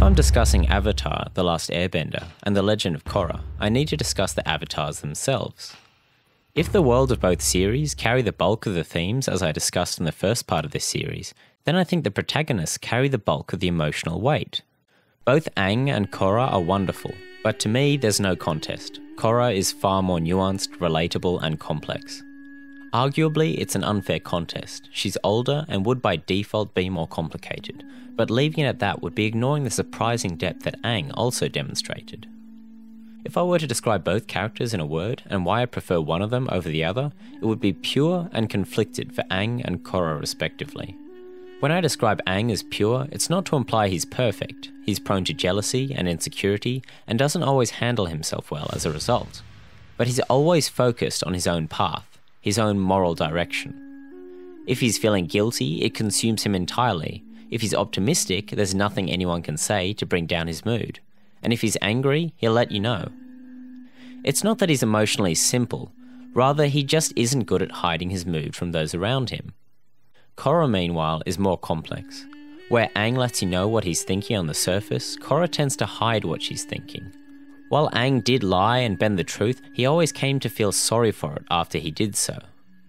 If I'm discussing Avatar, The Last Airbender, and The Legend of Korra, I need to discuss the avatars themselves. If the world of both series carry the bulk of the themes as I discussed in the first part of this series, then I think the protagonists carry the bulk of the emotional weight. Both Aang and Korra are wonderful, but to me there's no contest. Korra is far more nuanced, relatable, and complex. Arguably, it's an unfair contest. She's older and would by default be more complicated, but leaving it at that would be ignoring the surprising depth that Aang also demonstrated. If I were to describe both characters in a word, and why I prefer one of them over the other, it would be pure and conflicted for Aang and Korra respectively. When I describe Aang as pure, it's not to imply he's perfect. He's prone to jealousy and insecurity, and doesn't always handle himself well as a result. But he's always focused on his own path, his own moral direction. If he's feeling guilty, it consumes him entirely. If he's optimistic, there's nothing anyone can say to bring down his mood. And if he's angry, he'll let you know. It's not that he's emotionally simple, rather he just isn't good at hiding his mood from those around him. Korra, meanwhile, is more complex. Where Aang lets you know what he's thinking on the surface, Korra tends to hide what she's thinking. While Aang did lie and bend the truth, he always came to feel sorry for it after he did so.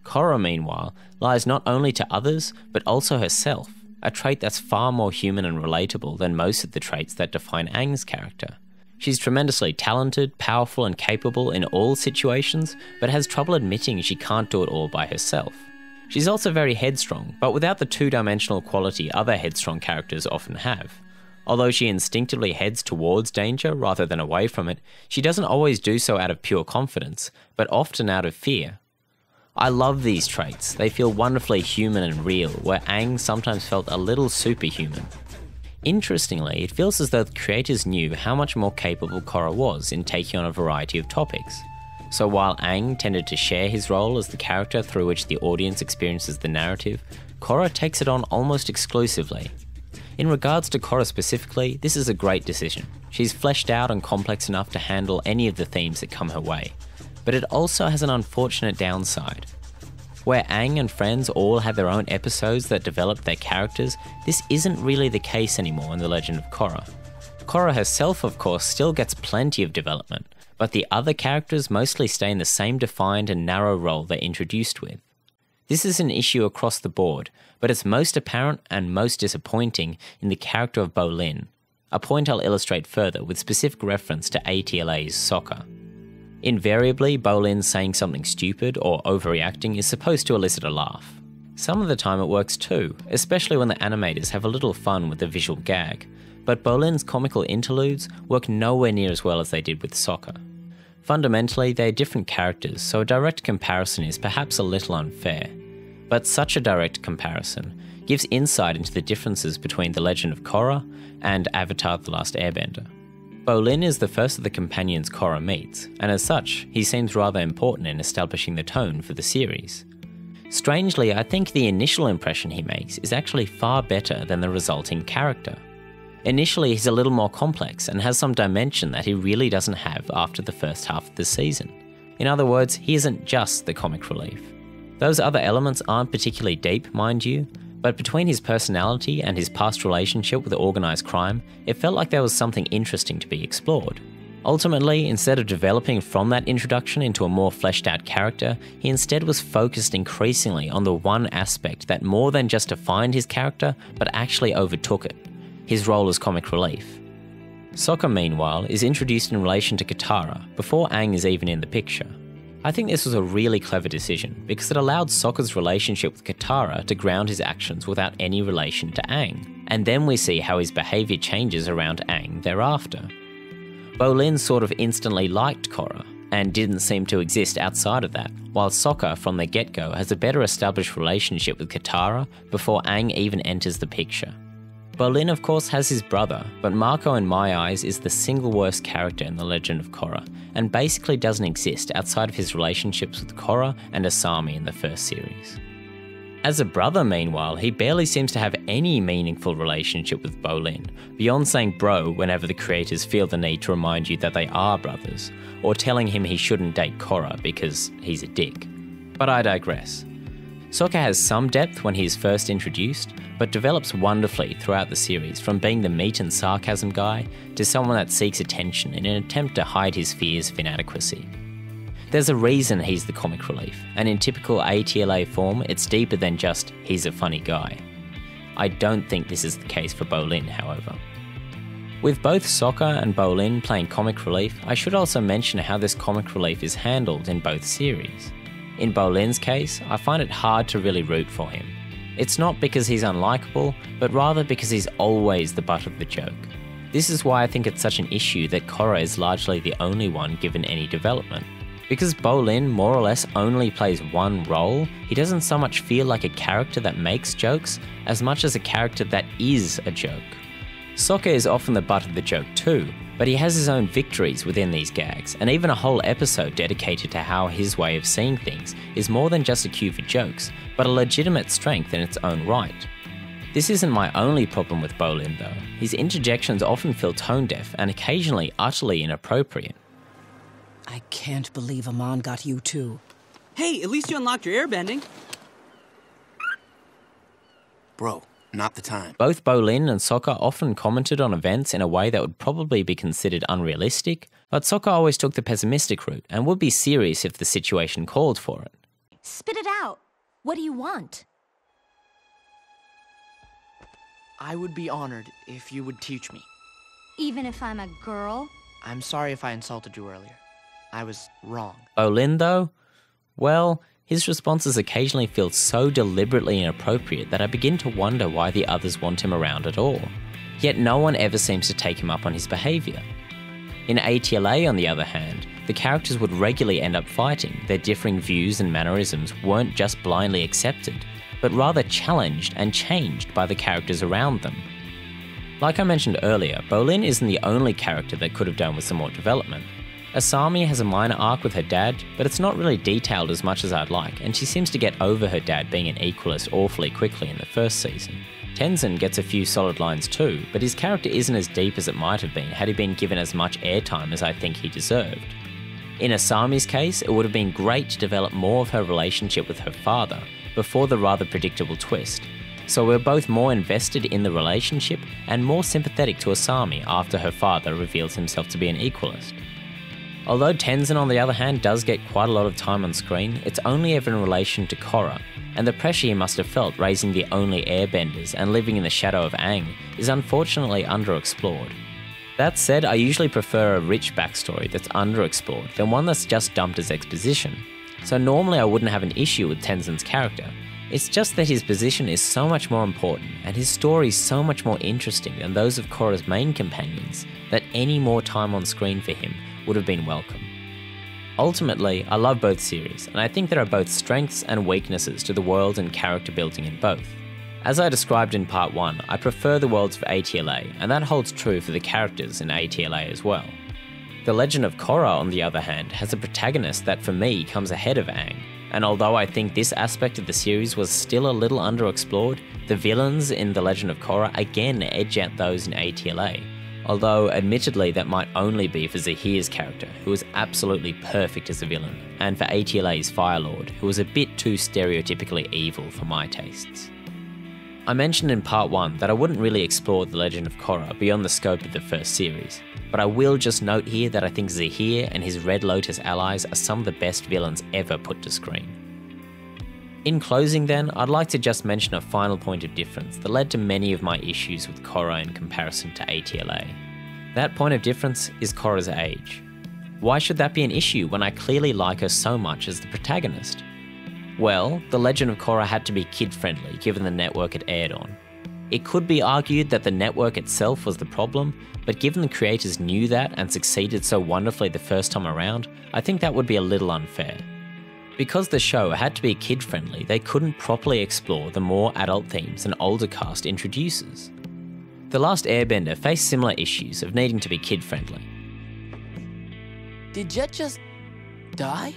Korra, meanwhile, lies not only to others, but also herself, a trait that's far more human and relatable than most of the traits that define Aang's character. She's tremendously talented, powerful, and capable in all situations, but has trouble admitting she can't do it all by herself. She's also very headstrong, but without the two-dimensional quality other headstrong characters often have. Although she instinctively heads towards danger rather than away from it, she doesn't always do so out of pure confidence, but often out of fear. I love these traits. They feel wonderfully human and real, where Aang sometimes felt a little superhuman. Interestingly, it feels as though the creators knew how much more capable Korra was in taking on a variety of topics. So while Aang tended to share his role as the character through which the audience experiences the narrative, Korra takes it on almost exclusively. In regards to Korra specifically, this is a great decision. She's fleshed out and complex enough to handle any of the themes that come her way. But it also has an unfortunate downside. Where Aang and friends all had their own episodes that developed their characters, this isn't really the case anymore in The Legend of Korra. Korra herself, of course, still gets plenty of development, but the other characters mostly stay in the same defined and narrow role they're introduced with. This is an issue across the board, but it's most apparent and most disappointing in the character of Bolin, a point I'll illustrate further with specific reference to ATLA's Sokka. Invariably, Bolin saying something stupid or overreacting is supposed to elicit a laugh. Some of the time it works too, especially when the animators have a little fun with the visual gag, but Bolin's comical interludes work nowhere near as well as they did with Sokka. Fundamentally, they're different characters, so a direct comparison is perhaps a little unfair. But such a direct comparison gives insight into the differences between The Legend of Korra and Avatar: The Last Airbender. Bolin is the first of the companions Korra meets, and as such, he seems rather important in establishing the tone for the series. Strangely, I think the initial impression he makes is actually far better than the resulting character. Initially, he's a little more complex and has some dimension that he really doesn't have after the first half of the season. In other words, he isn't just the comic relief. Those other elements aren't particularly deep, mind you, but between his personality and his past relationship with organised crime, it felt like there was something interesting to be explored. Ultimately, instead of developing from that introduction into a more fleshed out character, he instead was focused increasingly on the one aspect that more than just defined his character, but actually overtook it: his role as comic relief. Sokka, meanwhile, is introduced in relation to Katara, before Aang is even in the picture. I think this was a really clever decision, because it allowed Sokka's relationship with Katara to ground his actions without any relation to Aang, and then we see how his behaviour changes around Aang thereafter. Bolin sort of instantly liked Korra, and didn't seem to exist outside of that, while Sokka from the get-go has a better established relationship with Katara before Aang even enters the picture. Bolin, of course, has his brother, but Mako in my eyes is the single worst character in The Legend of Korra, and basically doesn't exist outside of his relationships with Korra and Asami in the first series. As a brother, meanwhile, he barely seems to have any meaningful relationship with Bolin, beyond saying bro whenever the creators feel the need to remind you that they are brothers, or telling him he shouldn't date Korra because he's a dick. But I digress. Sokka has some depth when he is first introduced, but develops wonderfully throughout the series, from being the meat and sarcasm guy to someone that seeks attention in an attempt to hide his fears of inadequacy. There's a reason he's the comic relief, and in typical ATLA form, it's deeper than just, he's a funny guy. I don't think this is the case for Bolin, however. With both Sokka and Bolin playing comic relief, I should also mention how this comic relief is handled in both series. In Bolin's case, I find it hard to really root for him. It's not because he's unlikable, but rather because he's always the butt of the joke. This is why I think it's such an issue that Korra is largely the only one given any development. Because Bolin more or less only plays one role, he doesn't so much feel like a character that makes jokes, as much as a character that is a joke. Sokka is often the butt of the joke too, but he has his own victories within these gags, and even a whole episode dedicated to how his way of seeing things is more than just a cue for jokes, but a legitimate strength in its own right. This isn't my only problem with Bolin though. His interjections often feel tone deaf and occasionally utterly inappropriate. I can't believe Amon got you too. Hey, at least you unlocked your airbending. Bro, not the time. Both Bolin and Sokka often commented on events in a way that would probably be considered unrealistic, but Sokka always took the pessimistic route and would be serious if the situation called for it. Spit it out. What do you want? I would be honored if you would teach me. Even if I'm a girl? I'm sorry if I insulted you earlier. I was wrong. Bolin though? Well, his responses occasionally feel so deliberately inappropriate that I begin to wonder why the others want him around at all. Yet no one ever seems to take him up on his behaviour. In ATLA, on the other hand, the characters would regularly end up fighting. Their differing views and mannerisms weren't just blindly accepted, but rather challenged and changed by the characters around them. Like I mentioned earlier, Bolin isn't the only character that could have done with some more development. Asami has a minor arc with her dad, but it's not really detailed as much as I'd like, and she seems to get over her dad being an equalist awfully quickly in the first season. Tenzin gets a few solid lines too, but his character isn't as deep as it might have been had he been given as much airtime as I think he deserved. In Asami's case, it would have been great to develop more of her relationship with her father before the rather predictable twist, so we're both more invested in the relationship and more sympathetic to Asami after her father reveals himself to be an equalist. Although Tenzin on the other hand does get quite a lot of time on screen, it's only ever in relation to Korra, and the pressure he must have felt raising the only airbenders and living in the shadow of Aang is unfortunately underexplored. That said, I usually prefer a rich backstory that's underexplored than one that's just dumped as exposition, so normally I wouldn't have an issue with Tenzin's character. It's just that his position is so much more important and his story is so much more interesting than those of Korra's main companions that any more time on screen for him would have been welcome. Ultimately, I love both series, and I think there are both strengths and weaknesses to the world and character building in both. As I described in part 1, I prefer the worlds of ATLA, and that holds true for the characters in ATLA as well. The Legend of Korra, on the other hand, has a protagonist that for me comes ahead of Aang, and although I think this aspect of the series was still a little underexplored, the villains in The Legend of Korra again edge out those in ATLA. Although, admittedly, that might only be for Zahir's character, who was absolutely perfect as a villain, and for ATLA's Fire Lord, who was a bit too stereotypically evil for my tastes. I mentioned in part 1 that I wouldn't really explore The Legend of Korra beyond the scope of the first series, but I will just note here that I think Zahir and his Red Lotus allies are some of the best villains ever put to screen. In closing then, I'd like to just mention a final point of difference that led to many of my issues with Korra in comparison to ATLA. That point of difference is Korra's age. Why should that be an issue when I clearly like her so much as the protagonist? Well, The Legend of Korra had to be kid-friendly given the network it aired on. It could be argued that the network itself was the problem, but given the creators knew that and succeeded so wonderfully the first time around, I think that would be a little unfair. Because the show had to be kid-friendly, they couldn't properly explore the more adult themes an older cast introduces. The Last Airbender faced similar issues of needing to be kid-friendly. Did Jet just die?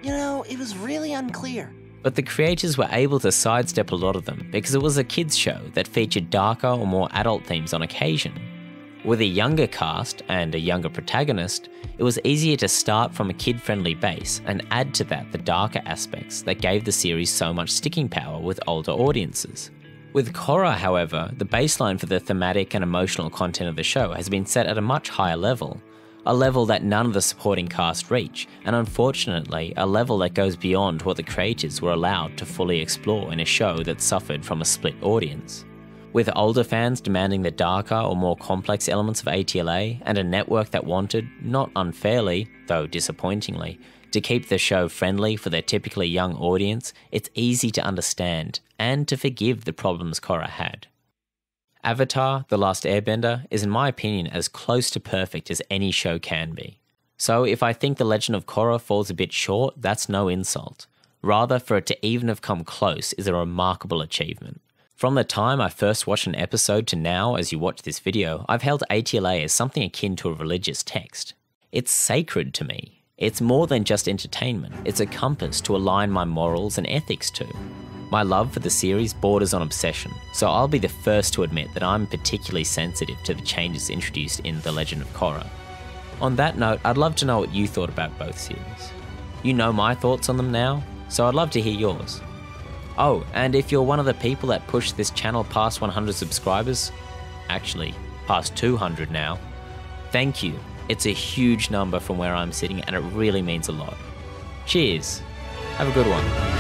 You know, it was really unclear. But the creators were able to sidestep a lot of them because it was a kids' show that featured darker or more adult themes on occasion. With a younger cast and a younger protagonist, it was easier to start from a kid-friendly base and add to that the darker aspects that gave the series so much sticking power with older audiences. With Korra, however, the baseline for the thematic and emotional content of the show has been set at a much higher level, a level that none of the supporting cast reach, and unfortunately a level that goes beyond what the creators were allowed to fully explore in a show that suffered from a split audience. With older fans demanding the darker or more complex elements of ATLA, and a network that wanted, not unfairly, though disappointingly, to keep the show friendly for their typically young audience, it's easy to understand and to forgive the problems Korra had. Avatar: The Last Airbender is in my opinion as close to perfect as any show can be. So if I think The Legend of Korra falls a bit short, that's no insult. Rather, for it to even have come close is a remarkable achievement. From the time I first watched an episode to now as you watch this video, I've held ATLA as something akin to a religious text. It's sacred to me. It's more than just entertainment, it's a compass to align my morals and ethics to. My love for the series borders on obsession, so I'll be the first to admit that I'm particularly sensitive to the changes introduced in The Legend of Korra. On that note, I'd love to know what you thought about both series. You know my thoughts on them now, so I'd love to hear yours. Oh, and if you're one of the people that pushed this channel past 100 subscribers, actually past 200 now, thank you. It's a huge number from where I'm sitting and it really means a lot. Cheers. Have a good one.